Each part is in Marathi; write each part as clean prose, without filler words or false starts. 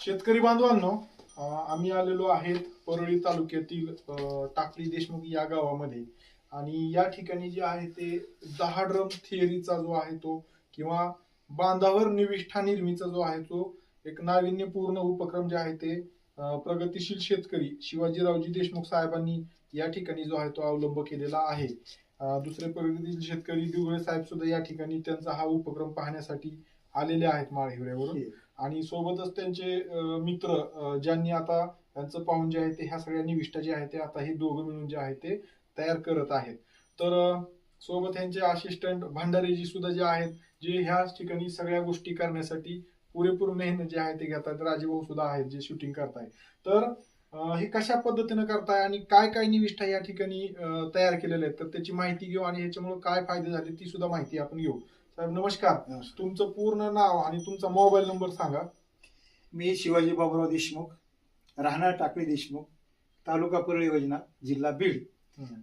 शेतकरी बांधवांनो, आम्ही आलेलो आहेत परळी तालुक्यातील टाकळी देशमुख या गावामध्ये. आणि या ठिकाणी जे आहे ते 10 ड्रम थिअरीचा जो आहे तो किंवा बांधावर निविष्ठा निर्मितीचा जो आहे तो एक नाविन्यपूर्ण उपक्रम जे आहे ते प्रगतिशील शेतकरी शिवाजीरावजी देशमुख साहेबांनी या ठिकाणी जो आहे तो अवलंब केलेला आहे. दुसरे प्रगतिशील शेतकरी दिवळे साहेब सुद्धा या ठिकाणी त्यांचा हा उपक्रम पाहण्यासाठी आलेले आहेत माळहिवऱ्यावरून. आणि सोबतच त्यांचे मित्र ज्यांनी आता त्यांचं पाहून जे आहे ते ह्या सगळ्या निविष्ठा जे आहे ते आता हे दोघं मिळून जे आहे ते तयार करत आहेत. तर सोबत यांचे असिस्टंट भंडारेजी सुद्धा जे आहेत जे ह्या ठिकाणी सगळ्या गोष्टी करण्यासाठी पुरेपूर मेहनत जे आहे ते घेतात. राजेभाऊ सुद्धा आहेत जे शूटिंग करताय. तर हे कशा पद्धतीने करताय आणि काय काय निविष्ठा या ठिकाणी तयार केलेल्या आहेत तर त्याची माहिती घेऊ आणि ह्याच्यामुळे काय फायदे झाले ती सुद्धा माहिती आपण घेऊ. साहेब नमस्कार. तुमचं पूर्ण नाव आणि तुमचा मोबाईल नंबर सांगा. मी शिवाजी बाबूराव देशमुख, राहणार टाकळी देशमुख, तालुका परळी योजना, जिल्हा बीड.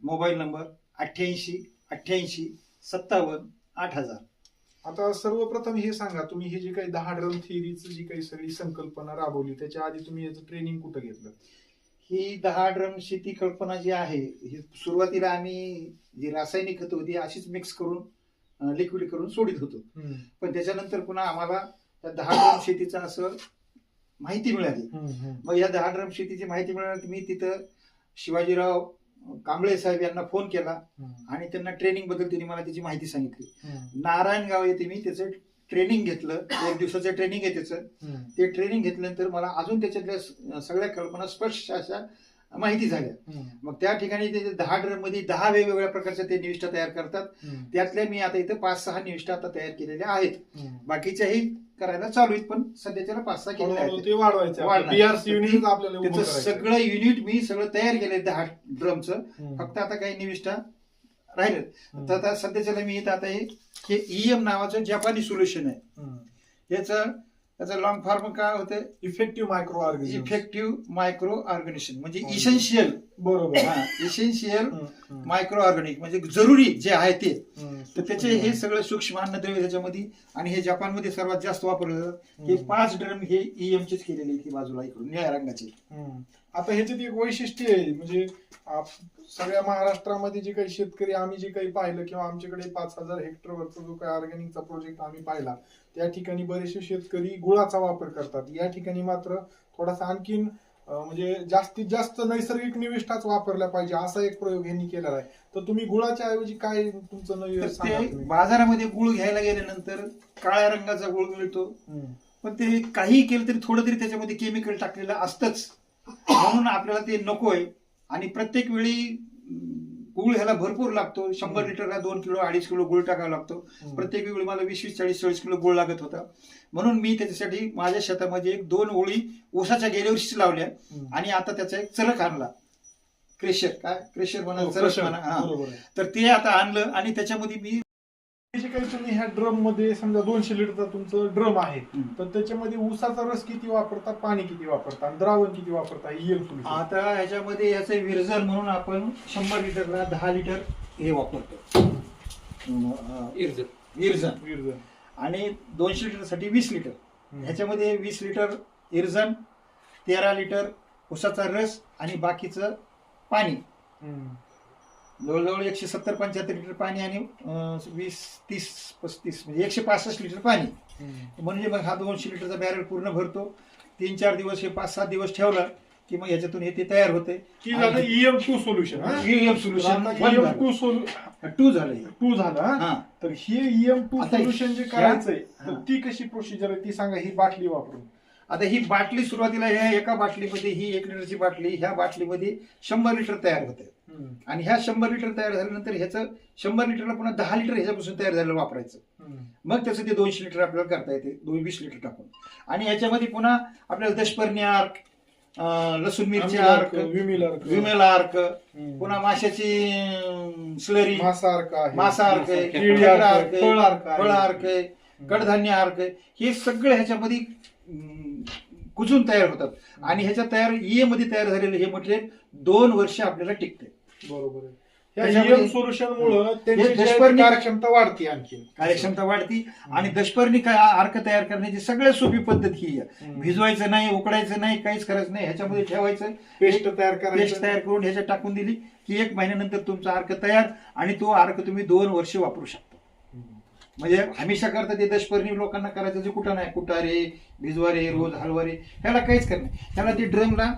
Mobile number 88 88 57 8000. आता सर्वप्रथम हे सांगा, तुम्ही हे जे काही 10 ड्रम थिअरीची जी काही सगळी संकल्पना राबवली त्याच्या आधी तुम्ही याचं ट्रेनिंग कुठं घेतलं? ही 10 ड्रम शेती कल्पना जी आहे ही सुरुवातीला आम्ही जी रासायनिक खतं होती अशीच मिक्स करून लिक्विड करून सोडित होतो. पण त्याच्यानंतर पुन्हा आम्हाला त्या 10 ड्रम शेतीचा असं माहिती मिळाली. मग या 10 ड्रम शेतीची माहिती मिळाली मी तिथं शिवाजीराव कांबळे साहेब यांना फोन केला आणि त्यांना ट्रेनिंग बद्दल त्यांनी मला त्याची माहिती सांगितली. नारायणगाव येथे मी त्याचं ट्रेनिंग घेतलं. 1 दिवसाचं ट्रेनिंग आहे त्याचं. ते ट्रेनिंग घेतल्यानंतर मला अजून त्याच्यातल्या सगळ्या कल्पना स्पष्ट अशा माहिती झाल्या. मग त्या ठिकाणी ते 10 ड्रम मध्ये 10 वेगवेगळ्या प्रकारच्या ते निविष्ठा तयार करतात. त्यातल्या मी आता इथं 5-6 निविष्ठा आता तयार केलेल्या आहेत. बाकीच्याही करायला चालू आहेत पण सध्याच्याला 5-6 केलेल्या आहेत. त्याचं सगळं युनिट मी सगळं तयार केलंय 10 ड्रमचं. फक्त आता काही निविष्ठा राहिलं. तर आता सध्याच्याला मी इथं आता हे EM नावाचं जपानी सोल्युशन आहे. त्याचं लॉंग फॉर्म काय होतं? Effective micro organism. Effective micro organism म्हणजे इसेन्शियल. बरोबर. इसेन्शियल मायक्रो ऑर्गॅनिक म्हणजे जरुरी जे आहे ते. तर त्याचे हे सगळं सूक्ष्म अन्नद्रव्य त्याच्यामध्ये आणि हे जपानमध्ये सर्वात जास्त वापरलं जातं. हे 5 ड्रम हे EMचेच केलेले की बाजूला इकडून निळ्या रंगाचे. आता ह्याच्यात एक वैशिष्ट्य आहे म्हणजे सगळ्या महाराष्ट्रामध्ये जे काही शेतकरी आम्ही जे काही पाहिलं किंवा आमच्याकडे 5000 हेक्टरवरचा जो काही ऑर्गॅनिकचा प्रोजेक्ट आम्ही पाहिला त्या ठिकाणी बरेचसे शेतकरी गुळाचा वापर करतात. या ठिकाणी मात्र थोडासा आणखीन म्हणजे जास्तीत जास्त नैसर्गिक निविष्ठाच वापरल्या पाहिजे असा एक प्रयोग यांनी केलेला आहे. तर तुम्ही गुळाच्या ऐवजी काय तुमचं नवीन? बाजारामध्ये गुळ घ्यायला गेल्यानंतर काळ्या रंगाचा गुळ मिळतो. पण ते काही केलं तरी थोडं तरी त्याच्यामध्ये केमिकल टाकलेलं असतंच. म्हणून आपल्याला ते नकोय. आणि प्रत्येक वेळी गुळ ह्याला भरपूर लागतो. 100 लिटरला 2 किलो 2.5 किलो गुळ टाकावा लागतो. प्रत्येक वेळी मला 20-20 40-40 किलो गुळ लागत होता. म्हणून मी त्याच्यासाठी माझ्या शेतामध्ये 1-2 ओळी ऊसाच्या गेल्या वर्षीच लावल्या आणि आता त्याचा एक चरख आणला. क्रेशर म्हणा चरख म्हणा. तर ते आता आणलं आणि त्याच्यामध्ये मी जे काही तुम्ही ह्या ड्रम मध्ये समजा 200 लिटरचा तुमचं ड्रम आहे तर त्याच्यामध्ये ऊसाचा रस किती वापरता, पाणी किती वापरता आणि द्रावण किती वापरता? आता ह्याच्यामध्ये याचं विरजन म्हणून आपण 100 लिटरला 10 लिटर हे वापरतो विरजन. आणि 200 लिटरसाठी 20 लिटर. ह्याच्यामध्ये 20 लिटर इरजन, 13 लिटर ऊसाचा रस आणि बाकीचं पाणी. जवळजवळ 170-75 लिटर पाणी आणि 20-30-35 म्हणजे 165 लिटर पाणी. म्हणजे मग हा 200 लिटरचा बॅरल पूर्ण भरतो. 3-4 दिवस हे 5-7 दिवस ठेवला की मग याच्यातून हे ते तयार होते. EM2 solution. टू झालं. तर हे EM2 सोल्युशन जे करायचंय ती कशी प्रोसिजर आहे ती सांगा. ही बाटली वापरून आता ही बाटली सुरुवातीला ह्या एका बाटलीमध्ये ही 1 लिटरची बाटली ह्या बाटलीमध्ये 100 लिटर तयार होते. आणि ह्या 100 लिटर तयार झाल्यानंतर ह्याचं 100 लिटरला पुन्हा 10 लिटर ह्याच्यापासून तयार झालेलं वापरायचं. मग त्याचं ते 200 लिटर आपल्याला करता येते 20 लिटर टाकून. आणि ह्याच्यामध्ये पुन्हा आपल्याला दशपर्णी अर्क, लसूण मिरची अर्क, विमेल अर्क, पुन्हा माशाची स्लरी, मासा अर्क आहे, फळ अर्क आहे, कडधान्य अर्क आहे. हे सगळं ह्याच्यामध्ये कुजून तयार होतात. आणि ह्याच्या EM मध्ये तयार झालेलं हे मटेरियल 2 वर्ष आपल्याला टिकते. बरोबर आहे. EM सोल्युशन मुळे त्यांची जी आहे ती दशपर्णी कार्यक्षमता वाढते आणखी. कार्यक्षमता वाढती आणि दशपर्णी काय अर्क तयार करण्याची सगळ्यात सोपी पद्धत ही आहे. भिजवायचं नाही, उकडायचं नाही, काहीच करायचं नाही, ह्याच्यामध्ये ठेवायचं, पेस्ट तयार करायची, पेस्ट तयार करून ह्याच्यात टाकून दिली की 1 महिन्यानंतर तुमचा अर्क तयार आणि तो अर्क तुम्ही 2 वर्ष वापरू शकता. म्हणजे हमेशा करता ते दशपर्णी लोकांना करायचं जे कुठं नाही, कुटारे, भिजवारे, रोज हलवारे, ह्याला काहीच करणार नाही. ह्याला ते ड्रमला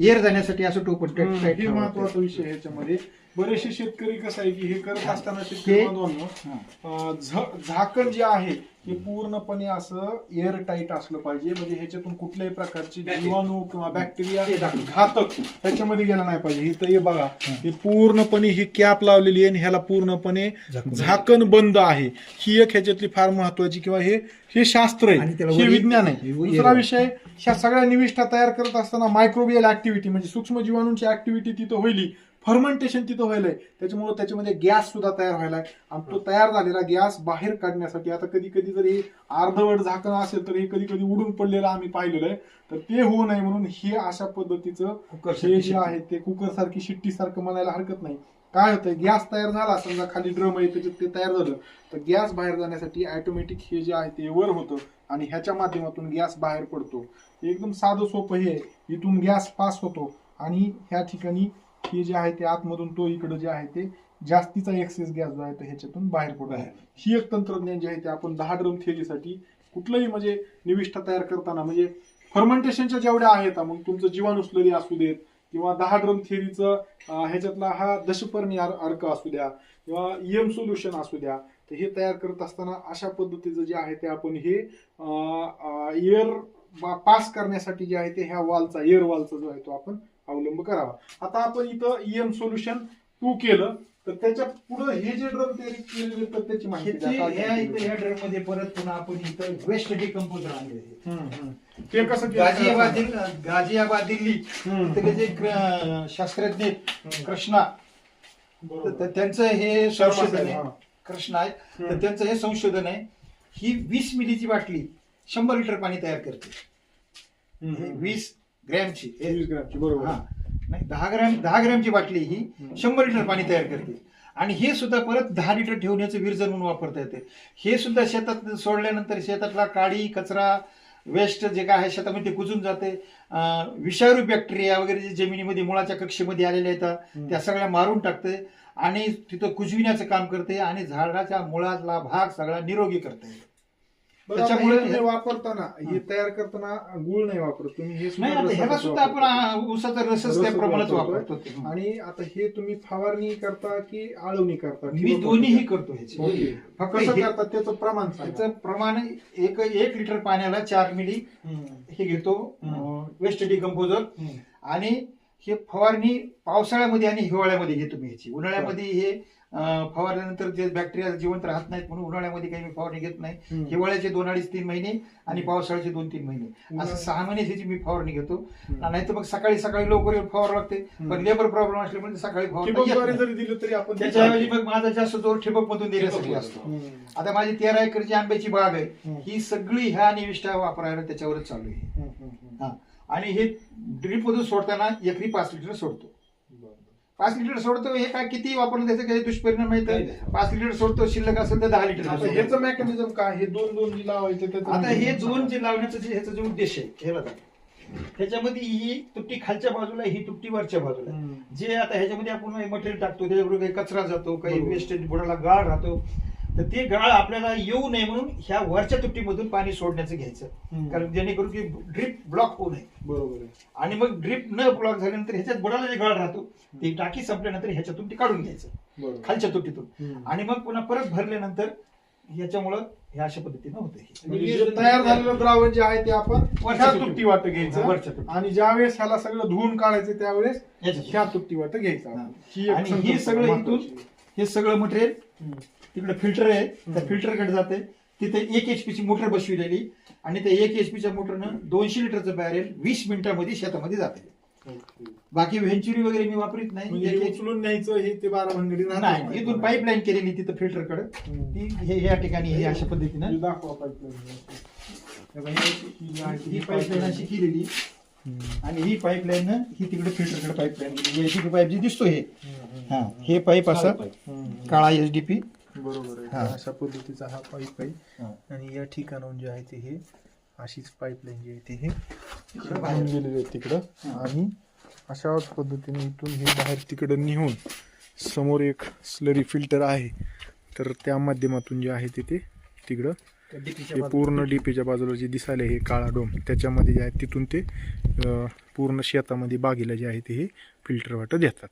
एअर जाण्यासाठी असं टोपण हे महत्वाचा विषय आहे ह्याच्यामध्ये. बरेचसे शेतकरी कसं आहे की हे करत असताना शेतकरी बांधवांनो, झाकण जे आहे हे पूर्णपणे असं एअर टाईट असलं पाहिजे. म्हणजे ह्याच्यातून कुठल्याही प्रकारची जीवाणू किंवा बॅक्टेरिया घातक ह्याच्यामध्ये गेला नाही पाहिजे. इथं हे बघा, हे पूर्णपणे ही कॅप लावलेली आहे आणि ह्याला पूर्णपणे झाकण बंद आहे. ही एक ह्याच्यातली फार महत्वाची किंवा हे शास्त्र आहे, हे विज्ञान आहे. दुसरा विषय, ह्या सगळ्या निविष्ठा तयार करत असताना मायक्रोबियल ऍक्टिव्हिटी म्हणजे सूक्ष्म जीवाणूंची ऍक्टिव्हिटी तिथं होईल, फर्मेंटेशन तिथं व्हायलंय, त्याच्यामुळे त्याच्यामध्ये गॅस सुद्धा तयार व्हायलाय आणि तो तयार झालेला गॅस बाहेर काढण्यासाठी आता कधी कधी जर हे अर्धवट झाकण असेल तर हे कधी कधी उडून पडलेलं आम्ही पाहिलेलं आहे. तर ते होऊ नये म्हणून हे अशा पद्धतीचं हे जे आहे ते कुकर सारखी शिट्टी सारखं म्हणायला हरकत नाही. काय होतं, गॅस तयार झाला, समजा खाली ड्रम आहे त्याच्यात ते तयार झालं तर गॅस बाहेर जाण्यासाठी ऑटोमॅटिक हे जे आहे ते वर होतं आणि ह्याच्या माध्यमातून गॅस बाहेर पडतो. एकदम साधं सोपं हे आहे. इथून गॅस पास होतो आणि ह्या ठिकाणी हे जे आहे ते आतमधून तो इकडे जे आहे ते जास्तीचा एक्सेस गॅस जो आहे तो ह्याच्यातून बाहेर पडतो. ही एक तंत्रज्ञान जे आहे ते आपण 10 ड्रम थेरीसाठी कुठलंही म्हणजे निविष्ठा तयार करताना म्हणजे फर्मेंटेशनच्या जेवढ्या आहेत, मग तुमचं जीवाणू स्लरी असू देत किंवा 10 ड्रम थेरीचं ह्याच्यातला हा दशपर्णी अर्क असू द्या किंवा EM सोल्युशन असू द्या, तर हे तयार करत असताना अशा पद्धतीचं जे आहे ते आपण हे एअर पास करण्यासाठी जे आहे ते ह्या वालचा, एअर वालचा जो आहे तो आपण अवलंब करावा. आता आपण इथं EM सोल्युशन 2 केलं तर त्याच्या पुढे हे जे ड्रम तयारी केलेले तर त्याची माहिती ह्या ड्रम मध्ये परत पुन्हा आपण इथं वेस्ट डिकम्पोजर आणले. ते कसं गाझियाबाद दिल्ली तिथले जे शास्त्रज्ञ कृष्णा, तर त्यांचं हे संशोधन आहे, कृष्णा आहे, तर त्यांचं हे संशोधन आहे. ही 20 मिलीची बाटली 100 लिटर पाणी तयार करते. 20 ग्रॅमची बरोबर, नाही 10 ग्रॅमची बाटली ही 100 लिटर पाणी तयार करते. आणि हे सुद्धा परत 10 लिटर ठेवण्याचं विरजन म्हणून वापरता येते. हे सुद्धा शेतात सोडल्यानंतर शेतातला काडी कचरा वेस्ट जे काय आहे शेतामध्ये ते कुजून जाते. विषारू बॅक्टेरिया वगैरे जे जमिनीमध्ये मुळाच्या कक्षेमध्ये आलेल्या येतात त्या सगळ्या मारून टाकते आणि तिथं कुजविण्याचं काम करते आणि झाडाच्या मुळातला भाग सगळा निरोगी करते. त्याच्यामुळे वापरताना हे तयार करताना गुळ नाही वापरत तुम्ही, हे ह्याला सुद्धा आपण ऊसाचा रसच त्या प्रमाणात वापरतो. आणि आता हे तुम्ही फवारणी करता की आळवणी करता? मी दोन्हीही करतो. कसं करतात त्याचं प्रमाण? त्याचं प्रमाण 1 लिटर पाण्याला 4 मिली हे घेतो वेस्ट डिकम्पोजर. आणि हे फवारणी पावसाळ्यामध्ये आणि हिवाळ्यामध्ये घेतो मी ह्याची. उन्हाळ्यामध्ये हे फवारल्यानंतर जे बॅक्टेरिया जिवंत राहत नाहीत म्हणून उन्हाळ्यामध्ये काही मी फवारणी घेत नाही. हिवाळ्याचे 2-2.5-3 महिने आणि पावसाळ्याचे 2-3 महिने असं 6 महिने ह्याची मी फवारणी घेतो. नाही तर मग सकाळी लवकर फवार लागते, पण लेबर प्रॉब्लेम असल्यामुळे सकाळी फवारणी जरी दिलं तरी आपण त्याच्याऐवजी मग माझा जास्त जोर ठिबक मधून देण्यासाठी असतो. आता माझी 13 एकरची आंब्याची बाग आहे, ही सगळी ह्या निविष्ठा वापरायला त्याच्यावरच चालू आहे. आणि हे ड्रिप मधून सोडताना एकरी 5 लिटर सोडतो. 5 लिटर सोडतो. हे काय किती वापरलं त्याचे काही दुष्परिणाम नाही. तर 5 लिटर सोडतो, शिल्लक असेल तर 10 लिटर. ह्याचं मेकॅनिझम काय? हे दोन जी लावायचे आता हे 2 जे लावण्याचं ह्याचा जो उद्देश आहे हे बघा, ह्याच्यामध्ये ही तुपटी खालच्या बाजूला, ही तुपटी वरच्या बाजूला. जे आता ह्याच्यामध्ये आपण मटेरियल टाकतो त्याच्याबरोबर काही कचरा जातो, काही वेस्टेज बुडाला गाळ राहतो, तर ते गाळ आपल्याला येऊ नये म्हणून ह्या वरच्या तुपटीमधून पाणी सोडण्याचं घ्यायचं, कारण जेणेकरून की ड्रिप ब्लॉक होऊ नये. बरोबर. आणि मग ड्रिप न ब्लॉक झाल्यानंतर ह्याच्यात बुडाला जे गाळ राहतो ते टाकी संपल्यानंतर ह्याच्यातून ते काढून घ्यायचं खालच्या तुपटीतून. आणि मग पुन्हा परत भरल्यानंतर ह्याच्यामुळं ह्या अशा पद्धतीनं होतं. तयार झालेलं द्रावण जे आहे ते आपण वरच्या तुपटी वाट घ्यायचं आणि ज्यावेळेस ह्याला सगळं धुवून काढायचं त्यावेळेस ह्या तुपटी वाट घ्यायचं. आणि हे सगळं इथून हे सगळं मटेरियल तिकडे फिल्टर आहे, त्या फिल्टरकडे जाते. तिथे 1 HP ची मोटर बसविलेली आणि त्या 1 HP च्या मोटरनं 200 लिटरचं बॅरेल 20 मिनिटांमध्ये शेतामध्ये जाते. बाकी व्हेंचुरी वगैरे मी वापरत नाही. उचलून न्यायचं हे ते 12 भानगडी नाही. इथून पाईपलाईन केलेली तिथं फिल्टरकडे, ती हे या ठिकाणी हे अशा पद्धतीनं दाखवा पाईपलाईन. ही पाईपलाईन अशी केलेली आणि ही पाईपलाईन ही तिकडे फिल्टरकडे पाईपलाईन केलेली. पाईप जे दिसतो हे हा हे पाईप असा काळा एसडीपी बरोबर आहे. हा. अशा पद्धतीचा हा पाईप आहे हा. आणि या ठिकाणाहून जे आहे ते हे अशीच पाईपलाईन जी आहे ते हे इकडं बाहेर गेलेली आहे तिकडं हा. आणि अशाच पद्धतीने इथून हे बाहेर तिकडं नेऊन समोर एक स्लरी फिल्टर आहे तर त्या माध्यमातून जे आहे ते तिकडं हे पूर्ण डीपीच्या बाजूला जे दिसायला हे काळा डोम त्याच्यामध्ये जे आहे तिथून ते पूर्ण शेतामध्ये बागेला जे आहे ते हे फिल्टर वाटत येतात.